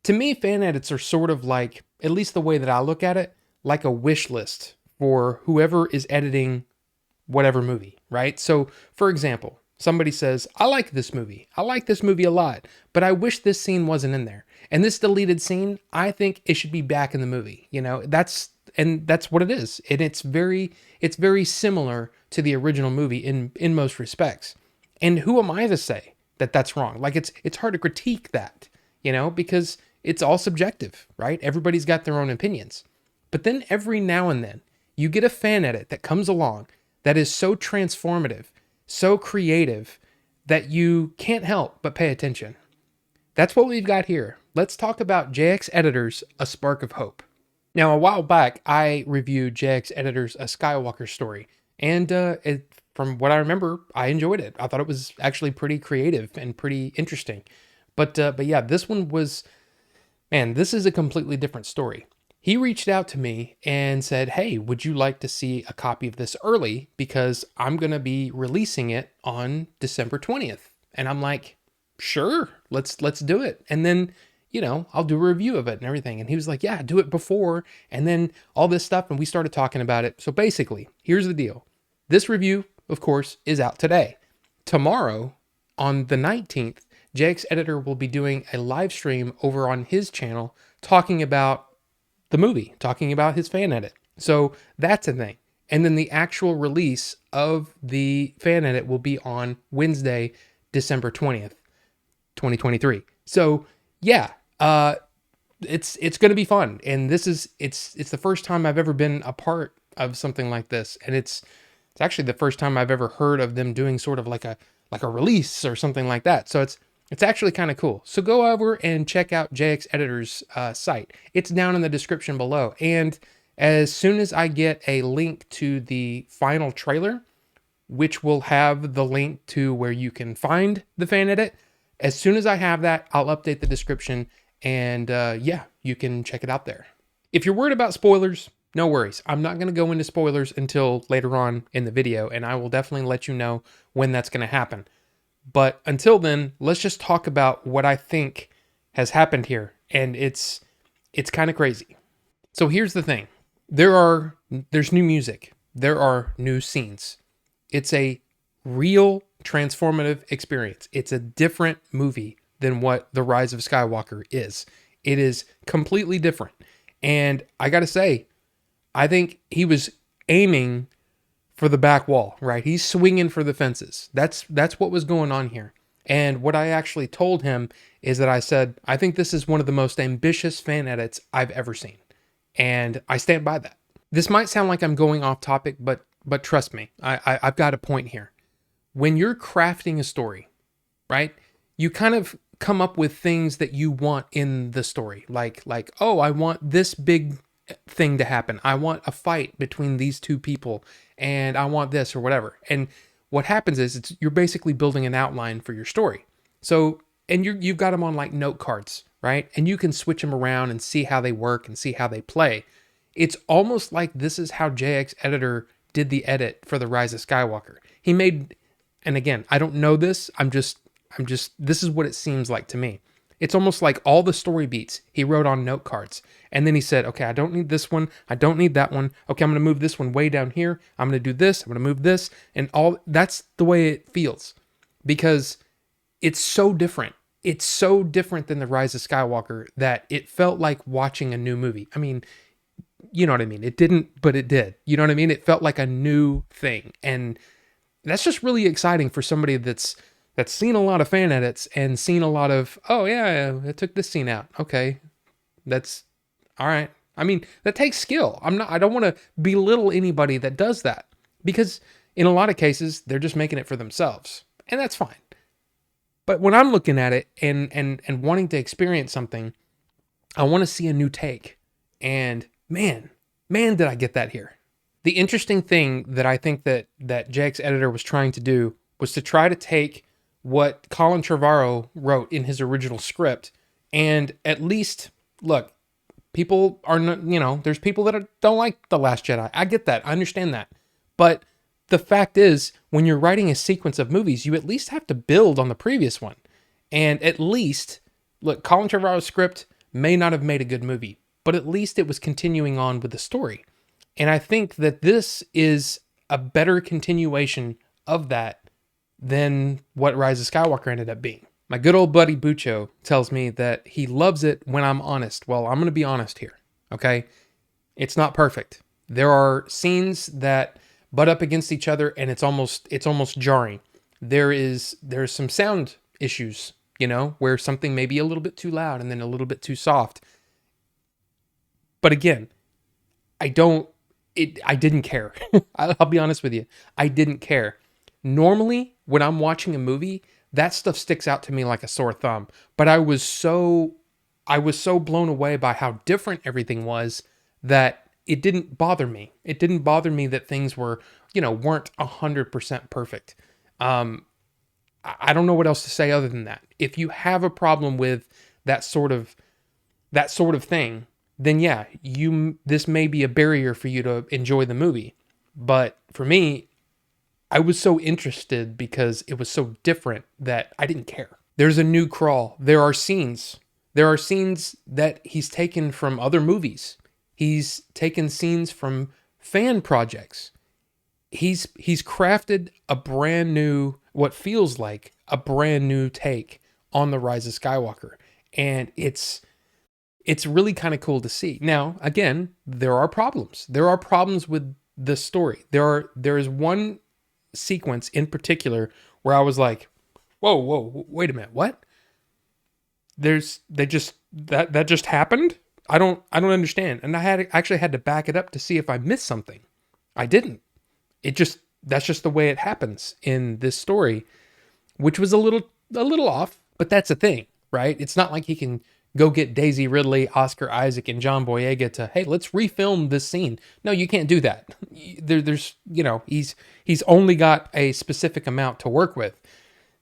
To me, fan edits are sort of like, at least the way that I look at it, like a wish list for whoever is editing whatever movie, right? So, for example, somebody says, I like this movie. I like this movie a lot, but I wish this scene wasn't in there. And this deleted scene, I think it should be back in the movie. That's what it is. And it's very similar to the original movie in most respects. And who am I to say that that's wrong? Like it's hard to critique that, because it's all subjective, right? Everybody's got their own opinions. But then every now and then you get a fan edit that comes along that is so transformative, so creative, that you can't help but pay attention. That's what we've got here. Let's talk about JXEditor's A Spark of Hope. Now, a while back, I reviewed JXEditor's A Skywalker Story, and from what I remember, I enjoyed it. I thought it was actually pretty creative and pretty interesting. But yeah, this one was, man, this is a completely different story. He reached out to me and said, hey, would you like to see a copy of this early? Because I'm going to be releasing it on December 20th. And I'm like, sure, let's do it. And then, I'll do a review of it and everything. And he was like, yeah, do it before. And then all this stuff. And we started talking about it. So basically, here's the deal. This review, of course, is out today. Tomorrow, on the 19th, JXEditor will be doing a live stream over on his channel talking about the movie, talking about his fan edit. So that's a thing. And then the actual release of the fan edit will be on Wednesday, December 20th, 2023. So yeah, it's going to be fun. And it's the first time I've ever been a part of something like this. And it's actually the first time I've ever heard of them doing sort of like a release or something like that. So it's actually kind of cool. So go over and check out JXEditor's site. It's down in the description below. And as soon as I get a link to the final trailer, which will have the link to where you can find the fan edit, as soon as I have that, I'll update the description. And yeah, you can check it out there. If you're worried about spoilers, no worries. I'm not going to go into spoilers until later on in the video, and I will definitely let you know when that's going to happen. But until then, let's just talk about what I think has happened here. And it's kind of crazy. So here's the thing. There's new music. There are new scenes. It's a real transformative experience. It's a different movie than what The Rise of Skywalker is. It is completely different. And I got to say, I think he was aiming for the back wall, right? He's swinging for the fences. That's what was going on here. And what I actually told him is that I said, I think this is one of the most ambitious fan edits I've ever seen. And I stand by that. This might sound like I'm going off topic, but trust me, I've got a point here. When you're crafting a story, right, you kind of come up with things that you want in the story. Like, oh, I want this big thing to happen. I want a fight between these two people, and I want this or whatever. And what happens is you're basically building an outline for your story. So, and you've got them on like note cards, right? And you can switch them around and see how they work and see how they play. It's almost like this is how JXEditor did the edit for The Rise of Skywalker. He made, and again, I don't know this. I'm just, this is what it seems like to me. It's almost like all the story beats he wrote on note cards. And then he said, okay, I don't need this one. I don't need that one. Okay, I'm going to move this one way down here. I'm going to do this. I'm going to move this. And that's the way it feels. Because it's so different. It's so different than The Rise of Skywalker that it felt like watching a new movie. I mean, you know what I mean? It didn't, but it did. You know what I mean? It felt like a new thing. And that's just really exciting for somebody that's seen a lot of fan edits and seen a lot of, oh yeah, I took this scene out. Okay, that's all right. I mean, that takes skill. I don't want to belittle anybody that does that, because in a lot of cases, they're just making it for themselves, and that's fine. But when I'm looking at it and wanting to experience something, I want to see a new take. And man, did I get that here. The interesting thing that I think that JXEditor was trying to do was to try to take what Colin Trevorrow wrote in his original script, and at least, look, people are not, there's people that don't like The Last Jedi. I get that. I understand that. But the fact is, when you're writing a sequence of movies, you at least have to build on the previous one. And at least, look, Colin Trevorrow's script may not have made a good movie, but at least it was continuing on with the story. And I think that this is a better continuation of that than what Rise of Skywalker ended up being. My good old buddy Bucho tells me that he loves it when I'm honest. Well, I'm going to be honest here, okay? It's not perfect. There are scenes that butt up against each other and it's almost jarring. There's some sound issues, where something may be a little bit too loud and then a little bit too soft. But again, I didn't care. I'll be honest with you. I didn't care. Normally, when I'm watching a movie, that stuff sticks out to me like a sore thumb. But I was so blown away by how different everything was that it didn't bother me. It didn't bother me that things weren't 100% perfect. I don't know what else to say other than that. If you have a problem with that sort of thing, then yeah, this may be a barrier for you to enjoy the movie. But for me, I was so interested because it was so different that I didn't care. There's a new crawl. There are scenes that he's taken from other movies. He's taken scenes from fan projects. He's crafted a brand new, what feels like a brand new take on the Rise of Skywalker. And it's really kind of cool to see. Now, again, there are problems. There are problems with the story. There is one sequence in particular where I was like, whoa, wait a minute, what? That just happened? I don't understand. And I actually had to back it up to see if I missed something. I didn't. That's just the way it happens in this story, which was a little off, but that's the thing, right? It's not like he can go get Daisy Ridley, Oscar Isaac, and John Boyega to, hey, let's refilm this scene. No, you can't do that. There's he's only got a specific amount to work with.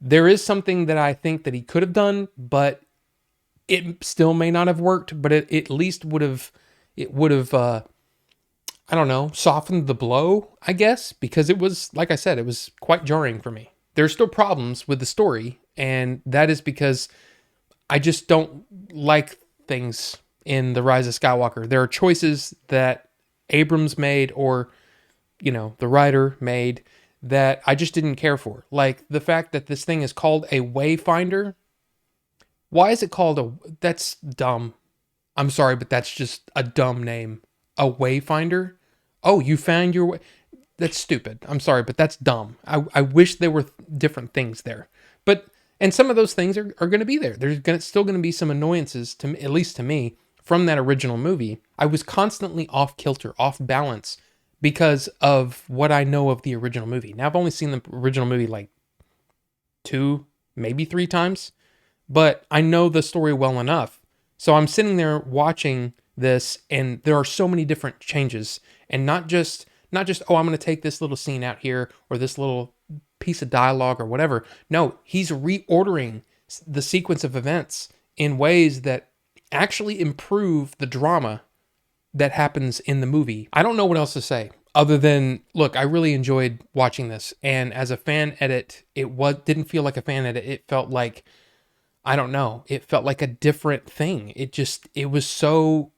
There is something that I think that he could have done, but it still may not have worked, but it at least would have I don't know, softened the blow, I guess, because it was, like I said, it was quite jarring for me. There's still problems with the story, and that is because I just don't like things in The Rise of Skywalker. There are choices that Abrams made or, the writer made that I just didn't care for. Like the fact that this thing is called a Wayfinder. Why is it called that's dumb. I'm sorry, but that's just a dumb name. A Wayfinder? Oh, you found your way. That's stupid. I'm sorry, but that's dumb. I wish there were different things there. And some of those things are going to be there. There's still going to be some annoyances, at least to me, from that original movie. I was constantly off kilter, off balance, because of what I know of the original movie. Now, I've only seen the original movie like 2, maybe 3 times, but I know the story well enough. So I'm sitting there watching this, and there are so many different changes, and not just oh, I'm going to take this little scene out here or this little piece of dialogue or whatever. No, he's reordering the sequence of events in ways that actually improve the drama that happens in the movie. I don't know what else to say other than, look, I really enjoyed watching this, and as a fan edit, didn't feel like a fan edit. It felt like, I don't know, it felt like a different thing. It was so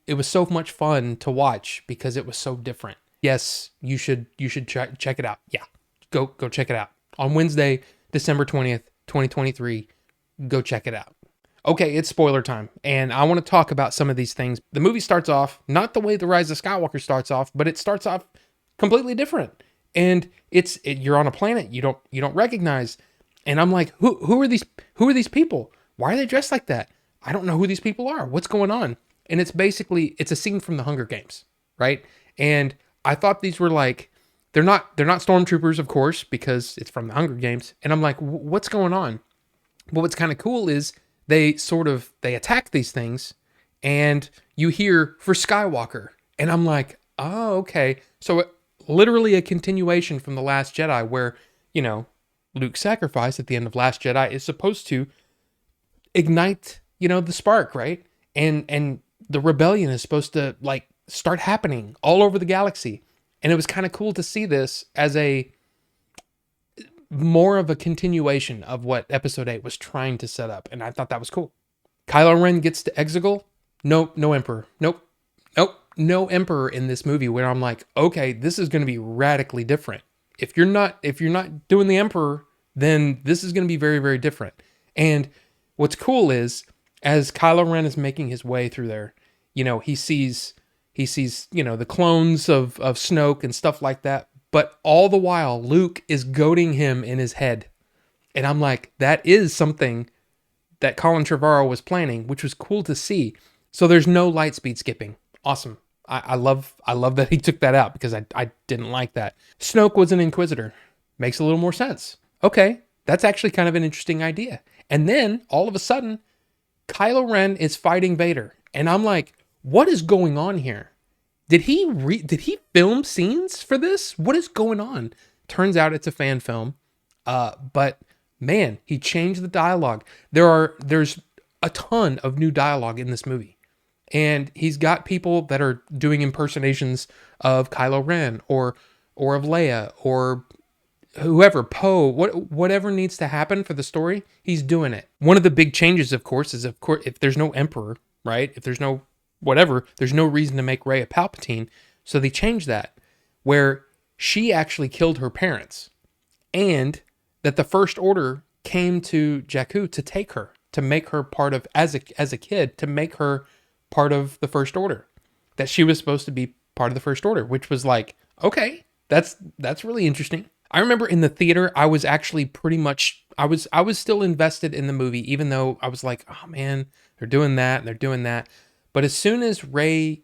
much fun to watch because it was so different. Yes, you should check it out. Yeah, go check it out. On Wednesday, December 20th, 2023, go check it out. Okay, it's spoiler time, and I want to talk about some of these things. The movie starts off not the way The Rise of Skywalker starts off, but it starts off completely different. And you're on a planet you don't recognize, and I'm like, who are these people? Why are they dressed like that? I don't know who these people are. What's going on? And it's a scene from the Hunger Games, right? And I thought these were like, they're not stormtroopers, of course, because it's from the Hunger Games. And I'm like, what's going on? But what's kind of cool is they attack these things, and you hear for Skywalker, and I'm like, oh, okay. So literally a continuation from The Last Jedi, where Luke's sacrifice at the end of Last Jedi is supposed to ignite the spark, right? And the rebellion is supposed to like start happening all over the galaxy. And it was kind of cool to see this as more of a continuation of what Episode 8 was trying to set up. And I thought that was cool. Kylo Ren gets to Exegol. Nope, no emperor. Nope. Nope. No emperor in this movie where I'm like, okay, this is going to be radically different. If you're not doing the emperor, then this is going to be very, very different. And what's cool is as Kylo Ren is making his way through there, he sees the clones of Snoke and stuff like that. But all the while, Luke is goading him in his head. And I'm like, that is something that Colin Trevorrow was planning, which was cool to see. So there's no light speed skipping. Awesome. I love that he took that out because I didn't like that. Snoke was an Inquisitor. Makes a little more sense. Okay, that's actually kind of an interesting idea. And then all of a sudden, Kylo Ren is fighting Vader, and I'm like, what is going on here? Did he film scenes for this? What is going on? Turns out it's a fan film. But man, he changed the dialogue. There's a ton of new dialogue in this movie. And he's got people that are doing impersonations of Kylo Ren or of Leia or whoever, Poe, whatever needs to happen for the story, he's doing it. One of the big changes, of course, is if there's no emperor, right? If there's no whatever, there's no reason to make Rey a Palpatine. So they changed that where she actually killed her parents and that the First Order came to Jakku to take her, to make her part of, as a kid, to make her part of the First Order, that she was supposed to be part of the First Order, which was like, okay, that's really interesting. I remember in the theater, I was actually pretty much, I was still invested in the movie, even though I was like, oh man, they're doing that and they're doing that. But as soon as Rey,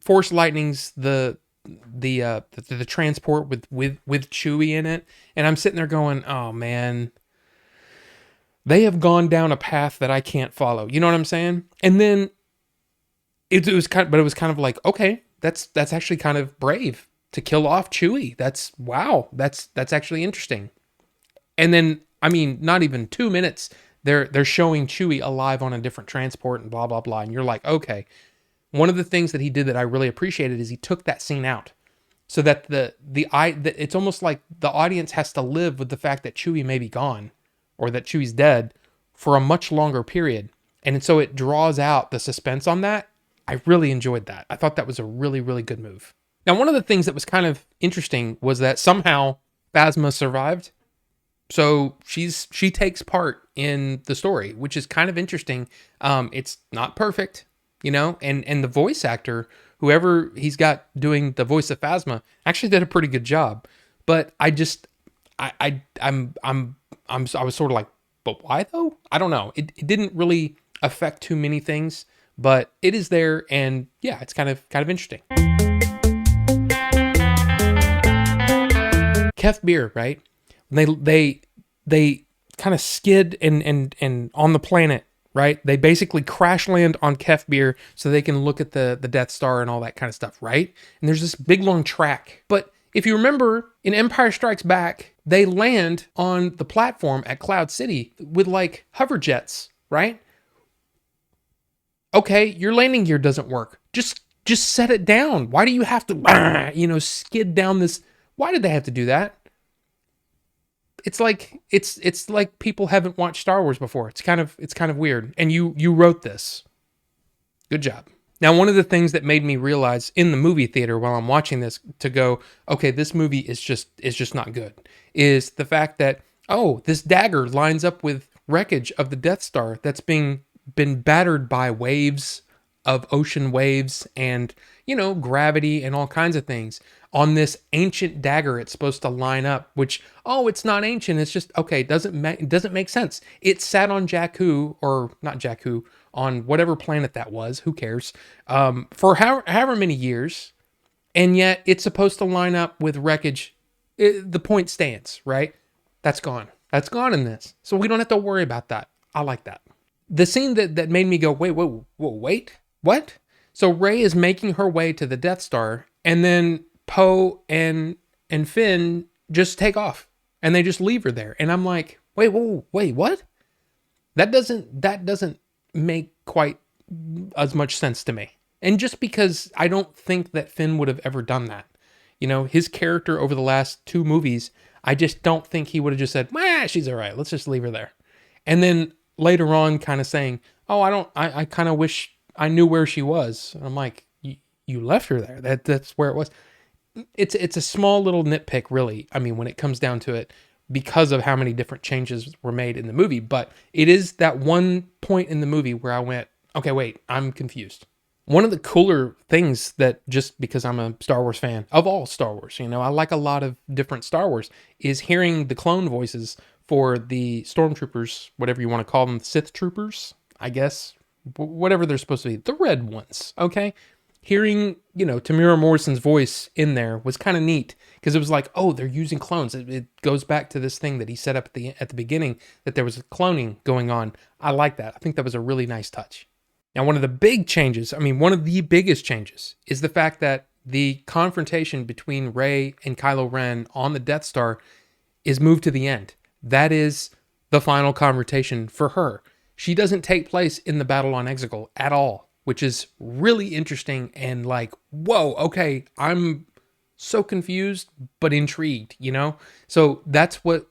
force lightnings the transport with Chewie in it, and I'm sitting there going, oh man, they have gone down a path that I can't follow. You know what I'm saying? And then it was kind of like, okay, that's actually kind of brave to kill off Chewie. That's actually interesting. And then, I mean, not even 2 minutes, they're showing Chewie alive on a different transport and blah blah blah. And you're like, okay. One of the things that he did that I really appreciated is he took that scene out, so that it's almost like the audience has to live with the fact that Chewie may be gone, or that Chewie's dead for a much longer period. And so it draws out the suspense on that. I really enjoyed that. I thought that was a really, really good move. Now, one of the things that was kind of interesting was that somehow Phasma survived. So she takes part in the story, which is kind of interesting. It's not perfect, and the voice actor, whoever he's got doing the voice of Phasma, actually did a pretty good job. But I was sort of like, but why though? I don't know. It didn't really affect too many things, but it is there, and yeah, it's kind of interesting. Kef Bir, right? They kind of skid and on the planet, right? They basically crash land on Kef Bir so they can look at the Death Star and all that kind of stuff, right? And there's this big long track. But if you remember, in Empire Strikes Back, they land on the platform at Cloud City with like hover jets, right? Okay, your landing gear doesn't work. Just set it down. Why do you have to, skid down this? Why did they have to do that? It's like people haven't watched Star Wars before. It's kind of weird. And you wrote this. Good job. Now, one of the things that made me realize in the movie theater while I'm watching this to go, okay, this movie is just not good, is the fact that, oh, this dagger lines up with wreckage of the Death Star that's been battered by waves of ocean waves and, gravity and all kinds of things. On this ancient dagger, it's supposed to line up, which, it's not ancient. It's just, okay, it doesn't make sense. It sat on Jakku, or not Jakku, on whatever planet that was, who cares, for however many years, and yet it's supposed to line up with wreckage. The point stands, right? That's gone. That's gone in this. So we don't have to worry about that. I like that. The scene that made me go, wait, what? So Rey is making her way to the Death Star, and then Poe and Finn just take off, and they just leave her there. And I'm like, wait, what? That doesn't make quite as much sense to me. And just because I don't think that Finn would have ever done that. His character over the last 2 movies, I just don't think he would have just said, she's all right, let's just leave her there. And then later on kind of saying, oh, I kind of wish I knew where she was. And I'm like, you left her there. That's where it was. It's a small little nitpick, really. I mean, when it comes down to it, because of how many different changes were made in the movie. But it is that one point in the movie where I went, okay, wait, I'm confused. One of the cooler things that, just because I'm a Star Wars fan of all Star Wars, I like a lot of different Star Wars, is hearing the clone voices for the stormtroopers, whatever you want to call them, Sith troopers, I guess, whatever they're supposed to be, the red ones, okay? Hearing, Tamira Morrison's voice in there was kind of neat, because it was like, oh, they're using clones. It goes back to this thing that he set up at the beginning, that there was cloning going on. I like that. I think that was a really nice touch. Now, one of the big changes, one of the biggest changes, is the fact that the confrontation between Rey and Kylo Ren on the Death Star is moved to the end. That is the final confrontation for her. She doesn't take place in the battle on Exegol at all, which is really interesting and like, whoa, okay, I'm so confused but intrigued, So that's what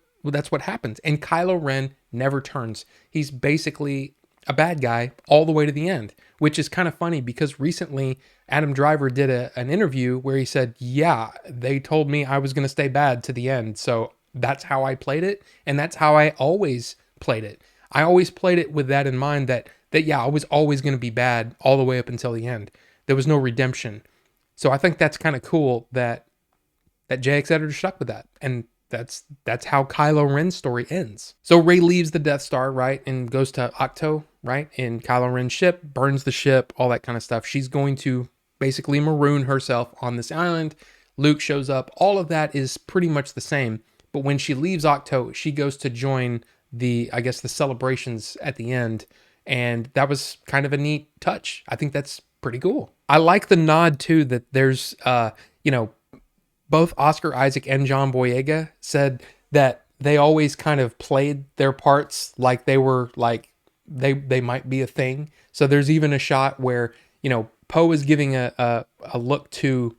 happens. And Kylo Ren never turns. He's basically a bad guy all the way to the end, which is kind of funny because recently Adam Driver did an interview where he said, yeah, they told me I was going to stay bad to the end. So that's how I played it. And that's how I always played it. I always played it with that in mind, that yeah, I was always going to be bad all the way up until the end. There was no redemption. So I think that's kind of cool that JXEditor stuck with that. And that's how Kylo Ren's story ends. So Rey leaves the Death Star, right, and goes to Ahch-To, right, in Kylo Ren's ship, burns the ship, all that kind of stuff. She's going to basically maroon herself on this island. Luke shows up. All of that is pretty much the same. But when she leaves Ahch-To, she goes to join the celebrations at the end. And that was kind of a neat touch. I think that's pretty cool. I like the nod, too, that there's, both Oscar Isaac and John Boyega said that they always kind of played their parts like they were like they might be a thing. So there's even a shot where, Poe is giving a look to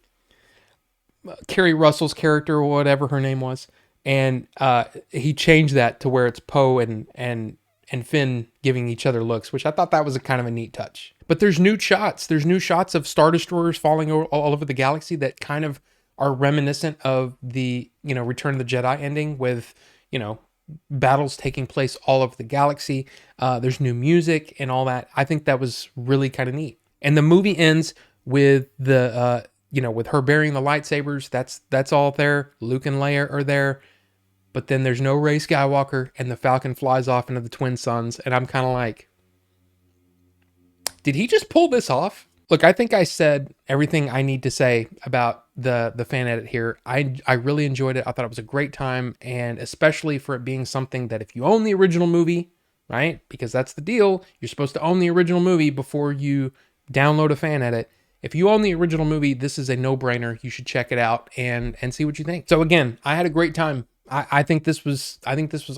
Kerry Russell's character, or whatever her name was, and he changed that to where it's Poe and Finn giving each other looks, which I thought that was a kind of a neat touch. But there's new shots. There's new shots of Star Destroyers falling all over the galaxy that kind of are reminiscent of the, Return of the Jedi ending with, battles taking place all over the galaxy. There's new music and all that. I think that was really kind of neat. And the movie ends with the, with her bearing the lightsabers. That's all there. Luke and Leia are there. But then there's no Rey Skywalker, and the Falcon flies off into the Twin Suns. And I'm kind of like, did he just pull this off? Look, I think I said everything I need to say about the fan edit here. I really enjoyed it. I thought it was a great time, and especially for it being something that if you own the original movie, right? Because that's the deal. You're supposed to own the original movie before you download a fan edit. If you own the original movie, this is a no-brainer. You should check it out and see what you think. So again, I had a great time. I think this was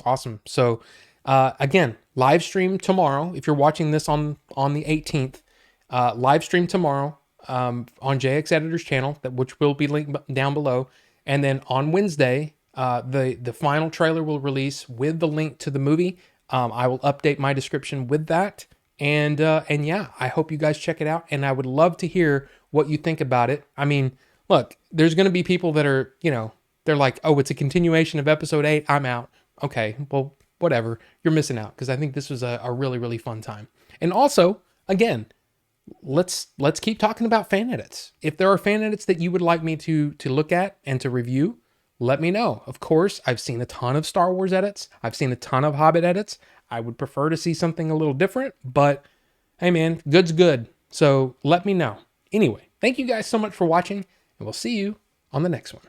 awesome. So again, live stream tomorrow. If you're watching this on the 18th. Live stream tomorrow on JXEditor's channel, which will be linked down below. And then on Wednesday, the final trailer will release with the link to the movie. I will update my description with that. And yeah, I hope you guys check it out. And I would love to hear what you think about it. Look, there's going to be people that are, they're like, oh, it's a continuation of episode 8. I'm out. Okay, well, whatever. You're missing out, because I think this was a really, really fun time. And also, again, let's keep talking about fan edits. If there are fan edits that you would like me to look at and to review, let me know. Of course, I've seen a ton of Star Wars edits. I've seen a ton of Hobbit edits. I would prefer to see something a little different, but hey man, good's good. So let me know. Anyway, thank you guys so much for watching, and we'll see you on the next one.